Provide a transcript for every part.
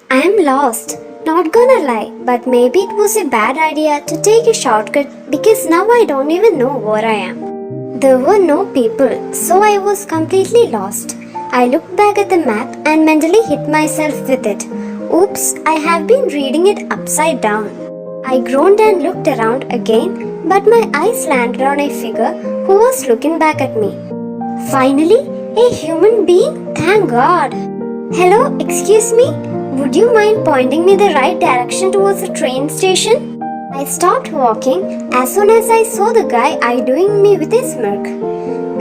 I am lost, not gonna lie, but maybe it was a bad idea to take a shortcut because now I don't even know where I am. There were no people, so I was completely lost. I looked back at the map and mentally hit myself with it. Oops, I have been reading it upside down. I groaned and looked around again, but my eyes landed on a figure who was looking back at me. Finally, a human being, thank God. Hello, excuse me? Would you mind pointing me the right direction towards the train station? I stopped walking as soon as I saw the guy eyeing me with a smirk.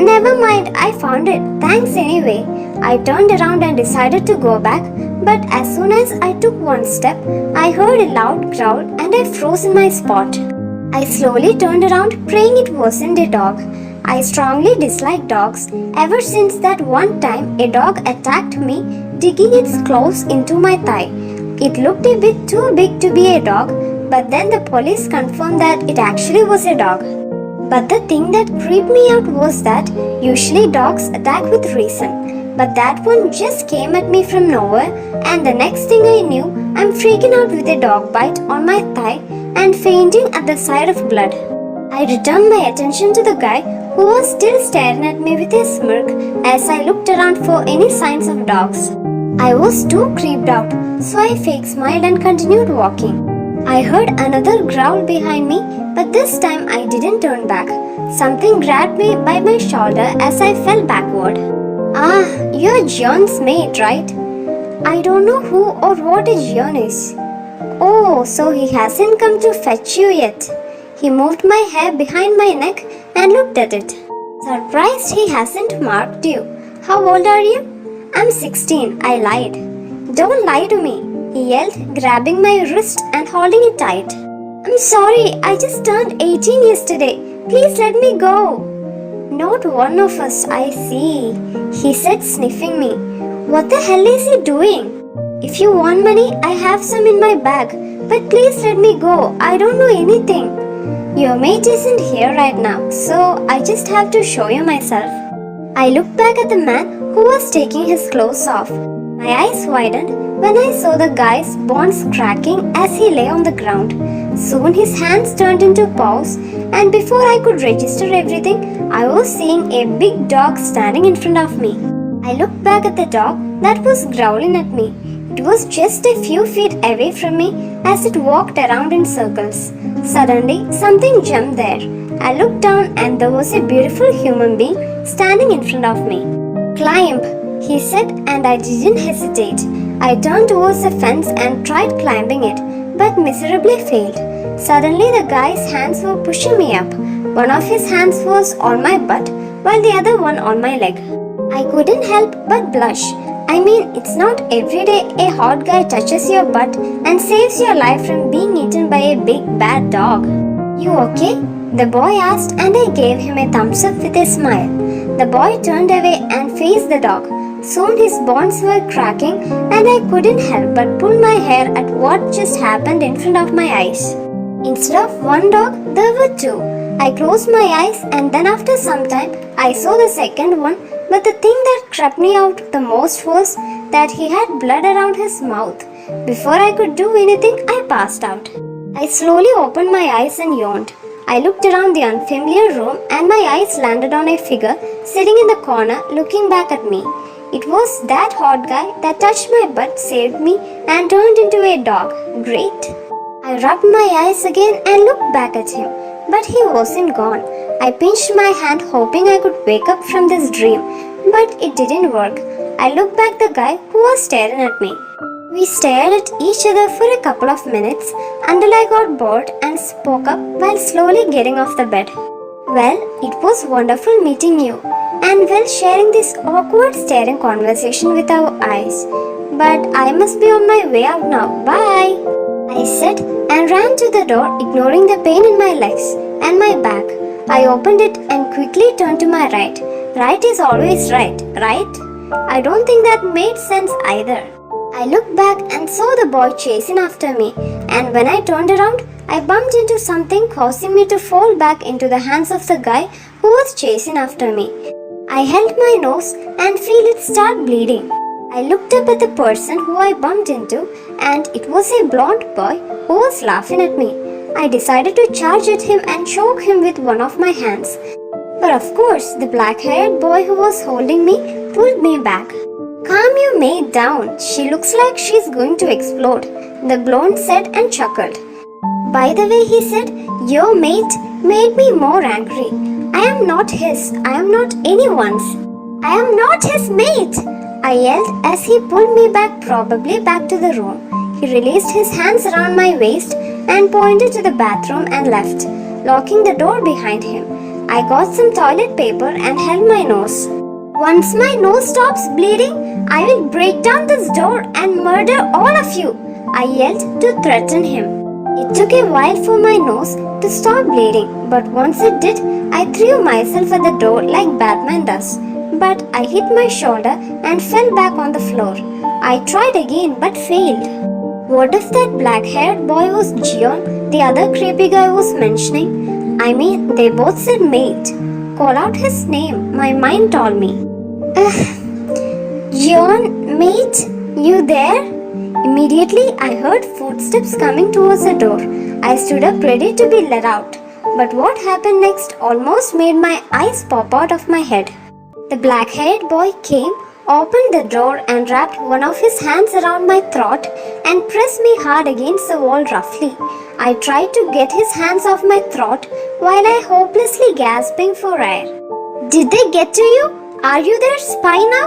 Never mind, I found it. Thanks anyway. I turned around and decided to go back, but as soon as I took one step, I heard a loud growl and I froze in my spot. I slowly turned around, praying it wasn't a dog. I strongly dislike dogs. Ever since that one time a dog attacked me, digging its claws into my thigh. It looked a bit too big to be a dog, but then the police confirmed that it actually was a dog. But the thing that creeped me out was that usually dogs attack with reason, but that one just came at me from nowhere, and the next thing I knew, I'm freaking out with a dog bite on my thigh and fainting at the sight of blood. I returned my attention to the guy who was still staring at me with a smirk as I looked around for any signs of dogs. I was too creeped out, so I fake smiled and continued walking. I heard another growl behind me, but this time I didn't turn back. Something grabbed me by my shoulder as I fell backward. Ah, you're John's mate, right? I don't know who or what a John is. Oh, so he hasn't come to fetch you yet. He moved my hair behind my neck and looked at it. Surprised he hasn't marked you. How old are you? I'm 16, I lied. Don't lie to me, he yelled, grabbing my wrist and holding it tight. I'm sorry, I just turned 18 yesterday. Please let me go. Not one of us, I see, he said, sniffing me. What the hell is he doing? If you want money, I have some in my bag, but please let me go. I don't know anything. Your mate isn't here right now, so I just have to show you myself. I looked back at the man who was taking his clothes off. My eyes widened when I saw the guy's bones cracking as he lay on the ground. Soon his hands turned into paws, and before I could register everything, I was seeing a big dog standing in front of me. I looked back at the dog that was growling at me. It was just a few feet away from me as it walked around in circles. Suddenly, something jumped there. I looked down and there was a beautiful human being standing in front of me. Climb, he said, and I didn't hesitate. I turned towards the fence and tried climbing it, but miserably failed. Suddenly, the guy's hands were pushing me up. One of his hands was on my butt, while the other one on my leg. I couldn't help but blush. I mean, it's not every day a hot guy touches your butt and saves your life from being eaten by a big bad dog. You okay? The boy asked, and I gave him a thumbs up with a smile. The boy turned away and faced the dog. Soon his bones were cracking and I couldn't help but pull my hair at what just happened in front of my eyes. Instead of one dog, there were two. I closed my eyes and then after some time, I saw the second one. But the thing that crept me out the most was that he had blood around his mouth. Before I could do anything, I passed out. I slowly opened my eyes and yawned. I looked around the unfamiliar room and my eyes landed on a figure sitting in the corner looking back at me. It was that hot guy that touched my butt, saved me, and turned into a dog. Great. I rubbed my eyes again and looked back at him, but he wasn't gone. I pinched my hand hoping I could wake up from this dream, but it didn't work. I looked back at the guy who was staring at me. We stared at each other for a couple of minutes until I got bored and spoke up while slowly getting off the bed. Well, it was wonderful meeting you and well sharing this awkward staring conversation with our eyes. But I must be on my way out now. Bye! I said and ran to the door, ignoring the pain in my legs and my back. I opened it and quickly turned to my right. Right is always right, right? I don't think that made sense either. I looked back and saw the boy chasing after me, and when I turned around, I bumped into something causing me to fall back into the hands of the guy who was chasing after me. I held my nose and feel it start bleeding. I looked up at the person who I bumped into, and it was a blonde boy who was laughing at me. I decided to charge at him and choke him with one of my hands. But of course, the black-haired boy who was holding me pulled me back. "Calm your mate down. She looks like she's going to explode," the blonde said and chuckled. By the way he said, "Your mate," made me more angry. I am not his. I am not anyone's. I am not his mate, I yelled as he pulled me back, probably back to the room. He released his hands around my waist and pointed to the bathroom and left, locking the door behind him. I got some toilet paper and held my nose. "Once my nose stops bleeding, I will break down this door and murder all of you," I yelled to threaten him. It took a while for my nose to stop bleeding, but once it did, I threw myself at the door like Batman does. But I hit my shoulder and fell back on the floor. I tried again but failed. What if that black-haired boy was Jion, the other creepy guy was mentioning? I mean, they both said mate. Call out his name, my mind told me. "Jion, mate, you there?" Immediately, I heard footsteps coming towards the door. I stood up ready to be let out. But what happened next almost made my eyes pop out of my head. The black-haired boy came, opened the door and wrapped one of his hands around my throat and pressed me hard against the wall roughly. I tried to get his hands off my throat while I hopelessly gasping for air. "Did they get to you? Are you their spy now?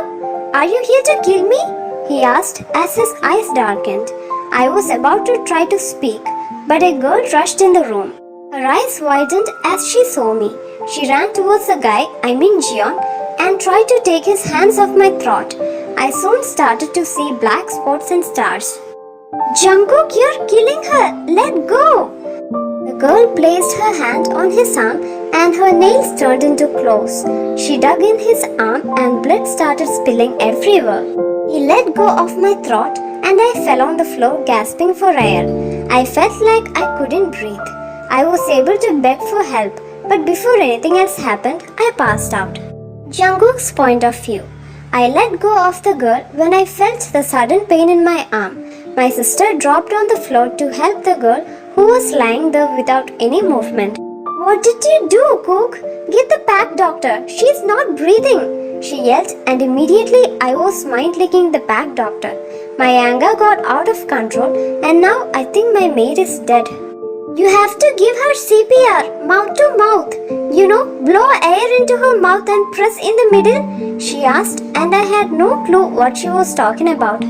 Are you here to kill me?" he asked as his eyes darkened. I was about to try to speak, but a girl rushed in the room. Her eyes widened as she saw me. She ran towards the guy, Jion, and tried to take his hands off my throat. I soon started to see black spots and stars. "Jungkook, you're killing her! Let go!" The girl placed her hand on his arm and her nails turned into claws. She dug in his arm and blood started spilling everywhere. He let go of my throat and I fell on the floor gasping for air. I felt like I couldn't breathe. I was able to beg for help, but before anything else happened, I passed out. Jungkook's point of view. I let go of the girl when I felt the sudden pain in my arm. My sister dropped on the floor to help the girl who was lying there without any movement. "What did you do, Cook? Get the pack doctor. She's not breathing," she yelled, and immediately I was mind-licking the pack doctor. My anger got out of control and now I think my mate is dead. "You have to give her CPR, mouth to mouth. Blow air into her mouth and press in the middle," she asked, and I had no clue what she was talking about.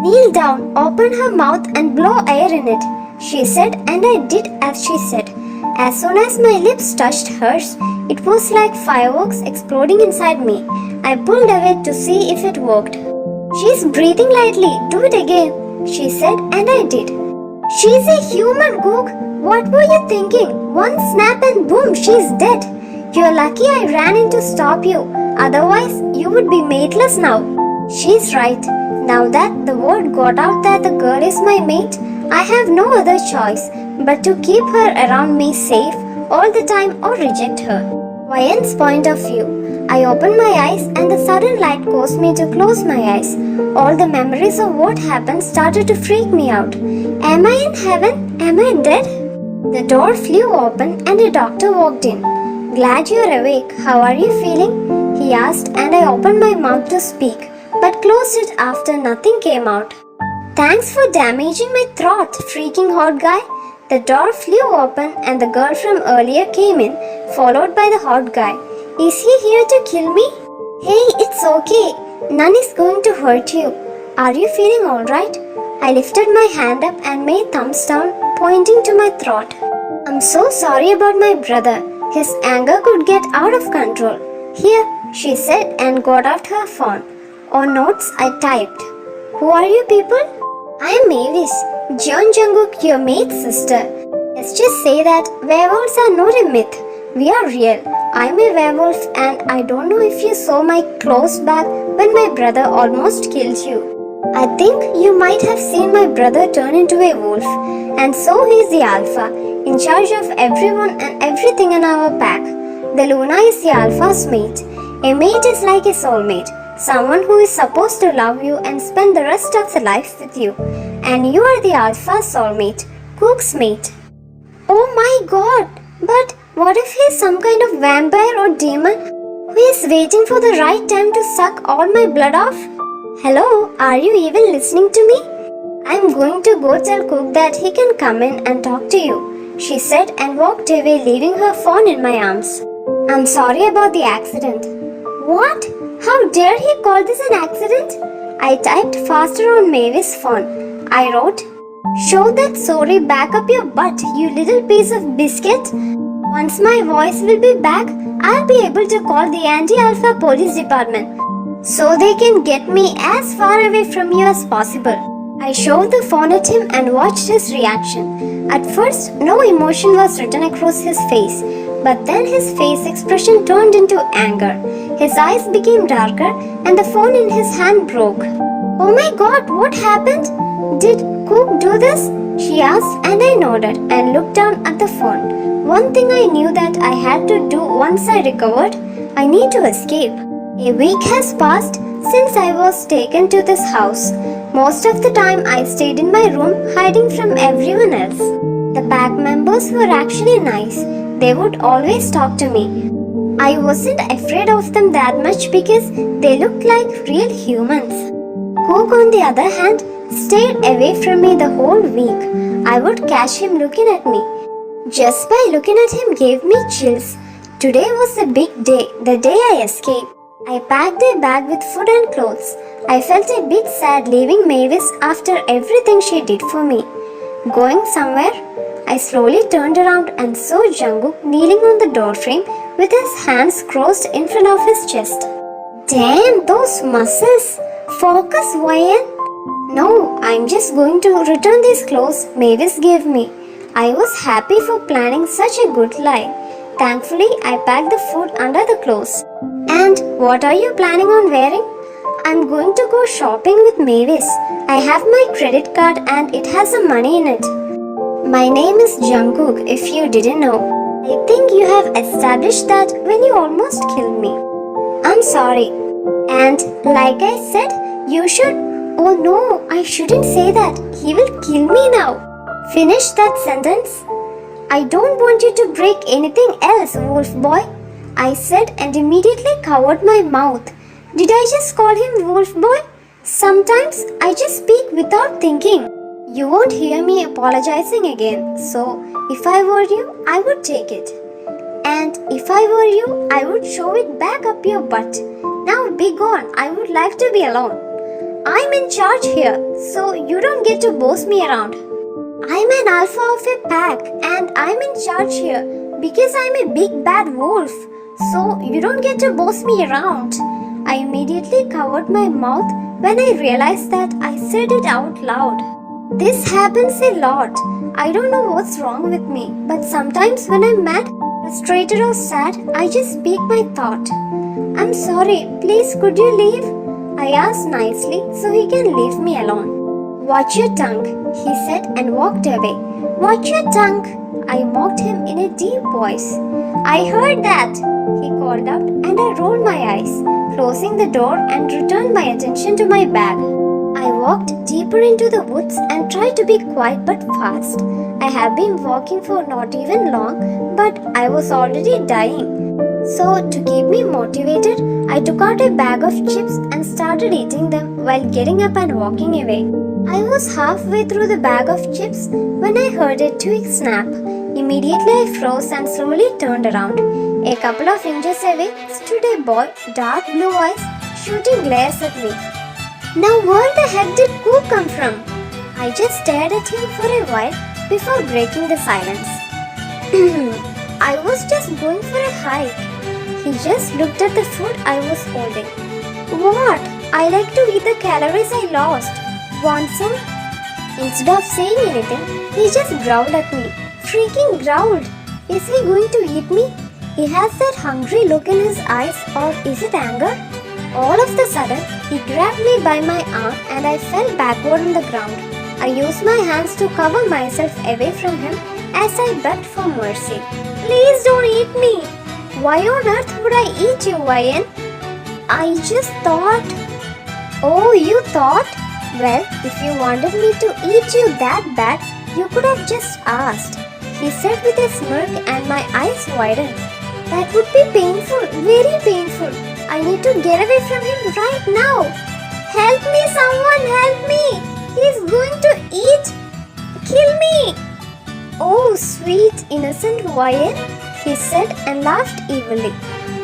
"Kneel down, open her mouth and blow air in it," she said, and I did as she said. As soon as my lips touched hers, it was like fireworks exploding inside me. I pulled away to see if it worked. "She's breathing lightly, do it again," she said, and I did. "She's a human, Cook. What were you thinking? One snap and boom, she's dead. You're lucky I ran in to stop you. Otherwise, you would be mateless now." She's right. Now that the word got out that the girl is my mate, I have no other choice but to keep her around me safe all the time or reject her. Vian's point of view. I opened my eyes and the sudden light caused me to close my eyes. All the memories of what happened started to freak me out. Am I in heaven? Am I dead? The door flew open and a doctor walked in. "Glad you're awake. How are you feeling?" he asked, and I opened my mouth to speak, but closed it after nothing came out. "Thanks for damaging my throat, freaking hot guy." The door flew open and the girl from earlier came in, followed by the hot guy. "Is he here to kill me?" "Hey, it's okay. None is going to hurt you. Are you feeling alright?" I lifted my hand up and made thumbs down, pointing to my throat. "I'm so sorry about my brother. His anger could get out of control. Here," she said and got out her phone. On notes, I typed, "Who are you people?" "I am Mavis, Jungkook, your mate's sister. Let's just say that werewolves are not a myth. We are real. I'm a werewolf and I don't know if you saw my clothes back, when my brother almost killed you. I think you might have seen my brother turn into a wolf, and so he is the alpha, in charge of everyone and everything in our pack. The Luna is the alpha's mate. A mate is like a soulmate, someone who is supposed to love you and spend the rest of the life with you. And you are the alpha's soulmate, Cook's mate. Oh my god! But what if he is some kind of vampire or demon who is waiting for the right time to suck all my blood off? Hello, are you even listening to me? I'm going to go tell Cook that he can come in and talk to you, she said and walked away, leaving her phone in my arms. I'm sorry about the accident. What? How dare he call this an accident? I typed faster on Mavis' phone. I wrote, "Show that sorry back up your butt, you little piece of biscuit. Once my voice will be back, I'll be able to call the anti-alpha police department so they can get me as far away from you as possible." I shoved the phone at him and watched his reaction. At first, no emotion was written across his face, but then his face expression turned into anger. His eyes became darker and the phone in his hand broke. Oh my god, what happened? Did Cook do this? She asked, and I nodded and looked down at the phone. One thing I knew that I had to do once I recovered, I need to escape. A week has passed since I was taken to this house. Most of the time I stayed in my room hiding from everyone else. The pack members were actually nice. They would always talk to me. I wasn't afraid of them that much because they looked like real humans. Cook, on the other hand, stayed away from me the whole week. I would catch him looking at me. Just by looking at him gave me chills. Today was a big day, the day I escaped. I packed a bag with food and clothes. I felt a bit sad leaving Mavis after everything she did for me. Going somewhere? I slowly turned around and saw Jungkook kneeling on the doorframe with his hands crossed in front of his chest. Damn, those muscles! Focus, Ryan! No, I'm just going to return these clothes Mavis gave me. I was happy for planning such a good lie. Thankfully, I packed the food under the clothes. And what are you planning on wearing? I'm going to go shopping with Mavis. I have my credit card and it has some money in it. My name is Jungkook, if you didn't know. I think you have established that when you almost killed me. I'm sorry. And like I said, you should... Oh no, I shouldn't say that. He will kill me now. Finish that sentence. I don't want you to break anything else, wolf boy, I said and immediately covered my mouth. Did I just call him wolf boy? Sometimes I just speak without thinking. You won't hear me apologizing again, so if I were you, I would take it. And if I were you, I would shove it back up your butt. Now be gone, I would like to be alone. I'm in charge here, so you don't get to boss me around. I'm an alpha of a pack and I'm in charge here because I'm a big bad wolf, so you don't get to boss me around. I immediately covered my mouth when I realized that I said it out loud. This happens a lot. I don't know what's wrong with me, but sometimes when I'm mad, frustrated or sad, I just speak my thought. I'm sorry, please could you leave? I asked nicely so he can leave me alone. Watch your tongue, he said and walked away. Watch your tongue, I mocked him in a deep voice. I heard that, he called out and I rolled my eyes, closing the door and returned my attention to my bag. I walked deeper into the woods and tried to be quiet but fast. I have been walking for not even long, but I was already dying. So to keep me motivated, I took out a bag of chips and started eating them while getting up and walking away. I was halfway through the bag of chips when I heard a twig snap. Immediately I froze and slowly turned around. A couple of inches away stood a boy, dark blue eyes, shooting glares at me. Now where the heck did Cook come from? I just stared at him for a while before breaking the silence. I was just going for a hike. He just looked at the food I was holding. What? I like to eat the calories I lost. Want some? Instead of saying anything, he just growled at me. Freaking growled. Is he going to eat me? He has that hungry look in his eyes, or is it anger? All of the sudden, he grabbed me by my arm and I fell backward on the ground. I used my hands to cover myself away from him as I begged for mercy. Please don't eat me! Why on earth would I eat you, Ryan? I just thought... Oh, you thought? Well, if you wanted me to eat you that bad, you could have just asked, he said with a smirk and my eyes widened. That would be painful, very painful. I need to get away from him right now. Help me, someone, help me. He's going to kill me. Oh, sweet, innocent Ryan, he said and laughed evilly.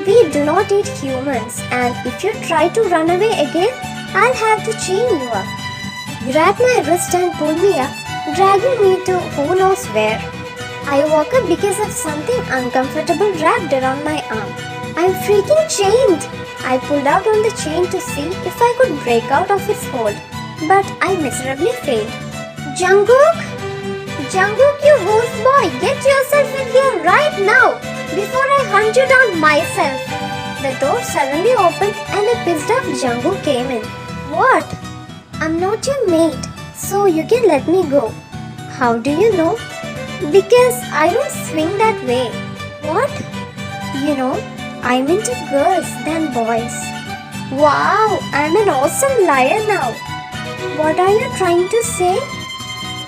We do not eat humans, and if you try to run away again, I'll have to chain you up. Grabbed my wrist and pulled me up, dragging me to who knows where. I woke up because of something uncomfortable wrapped around my arm. I'm freaking chained. I pulled out on the chain to see if I could break out of its hold, but I miserably failed. Jungkook? Jungkook, you wolf boy, get yourself in here right now before I hunt you down myself. The door suddenly opened and a pissed off Jungkook came in. What? I'm not your mate, so you can let me go. How do you know? Because I don't swing that way. What? You know, I'm into girls than boys. Wow, I'm an awesome liar now. What are you trying to say?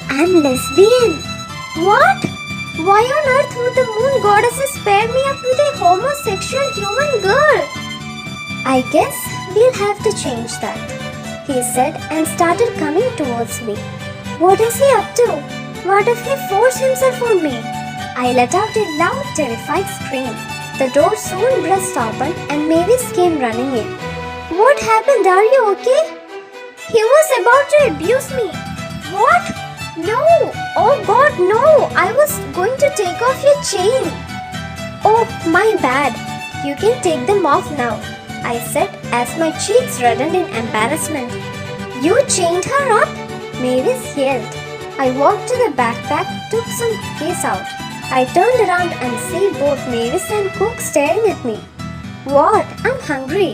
I'm lesbian. What? Why on earth would the moon goddesses pair me up with a homosexual human girl? I guess we'll have to change that, he said and started coming towards me. What is he up to? What if he forced himself on me? I let out a loud, terrified scream. The door soon burst open and Mavis came running in. What happened? Are you okay? He was about to abuse me. What? No! Oh God, no! I was going to take off your chain. Oh, my bad. You can take them off now, I said as my cheeks reddened in embarrassment. You chained her up? Mavis yelled. I walked to the backpack, took some cookies out. I turned around and see both Mavis and Cook staring at me. What? I'm hungry.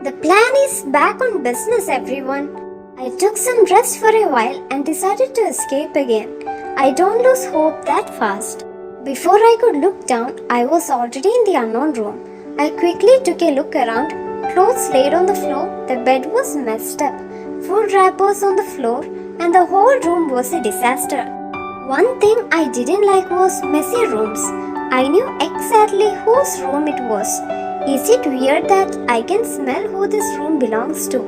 The plan is back on business, everyone. I took some rest for a while and decided to escape again. I don't lose hope that fast. Before I could look down, I was already in the unknown room. I quickly took a look around. Clothes laid on the floor, the bed was messed up. Food wrappers on the floor, and the whole room was a disaster. One thing I didn't like was messy rooms. I knew exactly whose room it was. Is it weird that I can smell who this room belongs to?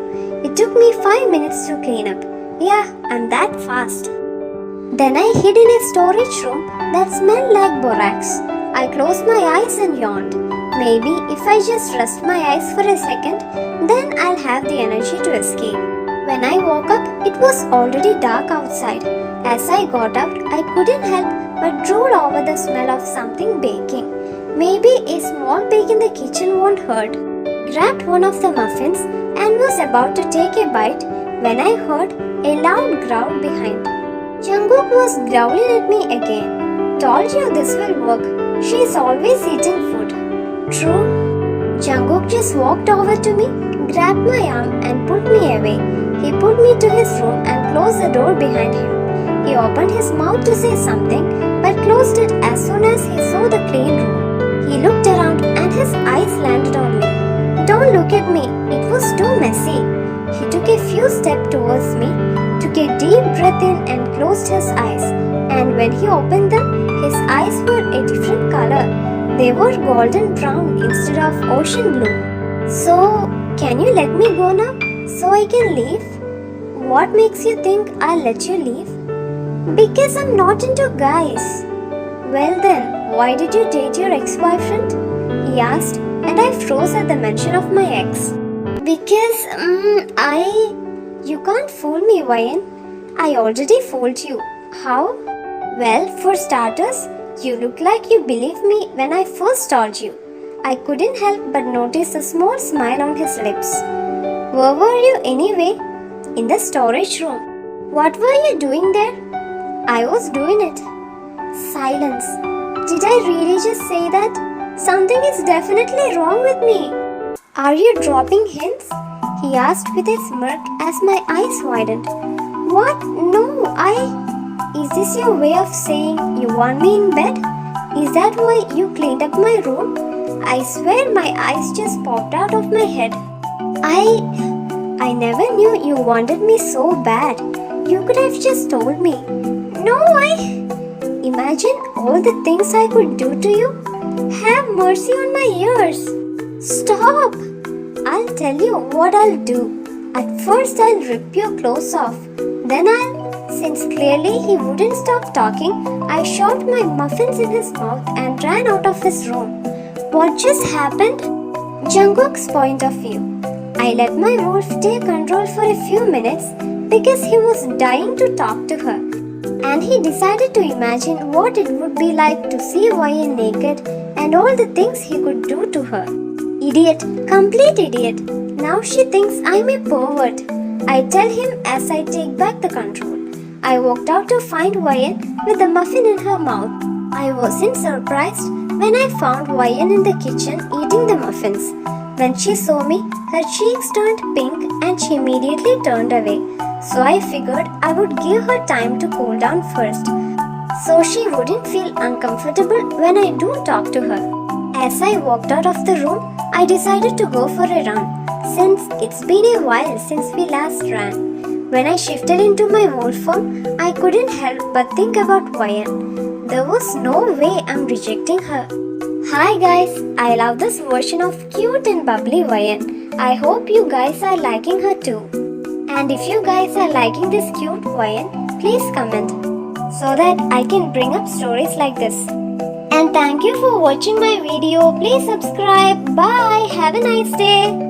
It took me 5 minutes to clean up. Yeah, I'm that fast. Then I hid in a storage room that smelled like borax. I closed my eyes and yawned. Maybe if I just rest my eyes for a second, then I'll have the energy to escape. When I woke up, it was already dark outside. As I got out, I couldn't help but drool over the smell of something baking. Maybe a small bake in the kitchen won't hurt. Grabbed one of the muffins and was about to take a bite when I heard a loud growl behind. Jungkook was growling at me again. Told you this will work. She is always eating food. True. Jungkook just walked over to me, grabbed my arm and pulled me away. He pulled me to his room and closed the door behind him. He opened his mouth to say something but closed it as soon as he saw the clean room. He looked around and his eyes landed on me. Don't look at me, it was too messy. He took a few steps towards me, took a deep breath in and closed his eyes. And when he opened them, his eyes were a different color. They were golden brown instead of ocean blue. So, can you let me go now? So I can leave? What makes you think I'll let you leave? Because I'm not into guys. Well then, why did you date your ex-boyfriend? He asked, and I froze at the mention of my ex. Because, You can't fool me, Ryan. I already fooled you. How? Well, for starters, you look like you believed me when I first told you. I couldn't help but notice a small smile on his lips. Where were you anyway? In the storage room. What were you doing there? I was doing it. Silence. Did I really just say that? Something is definitely wrong with me. Are you dropping hints? He asked with a smirk as my eyes widened. What? No, Is this your way of saying you want me in bed? Is that why you cleaned up my room? I swear my eyes just popped out of my head. I never knew you wanted me so bad. You could have just told me. No, Imagine all the things I could do to you. Have mercy on my ears. Stop! I'll tell you what I'll do. At first I'll rip your clothes off. Then since clearly he wouldn't stop talking, I shoved my muffins in his mouth and ran out of his room. What just happened? Jungkook's point of view. I let my wolf take control for a few minutes because he was dying to talk to her. And he decided to imagine what it would be like to see YN naked and all the things he could do to her. Idiot, complete idiot. Now she thinks I'm a pervert. I tell him as I take back the control. I walked out to find YN with the muffin in her mouth. I wasn't surprised when I found YN in the kitchen eating the muffins. When she saw me, her cheeks turned pink and she immediately turned away. So I figured I would give her time to cool down first, so she wouldn't feel uncomfortable when I do talk to her. As I walked out of the room, I decided to go for a run, since it's been a while since we last ran. When I shifted into my wolf form, I couldn't help but think about YN. There was no way I'm rejecting her. Hi guys, I love this version of cute and bubbly YN. I hope you guys are liking her too. And if you guys are liking this cute YN, please comment so that I can bring up stories like this. And thank you for watching my video. Please subscribe. Bye. Have a nice day.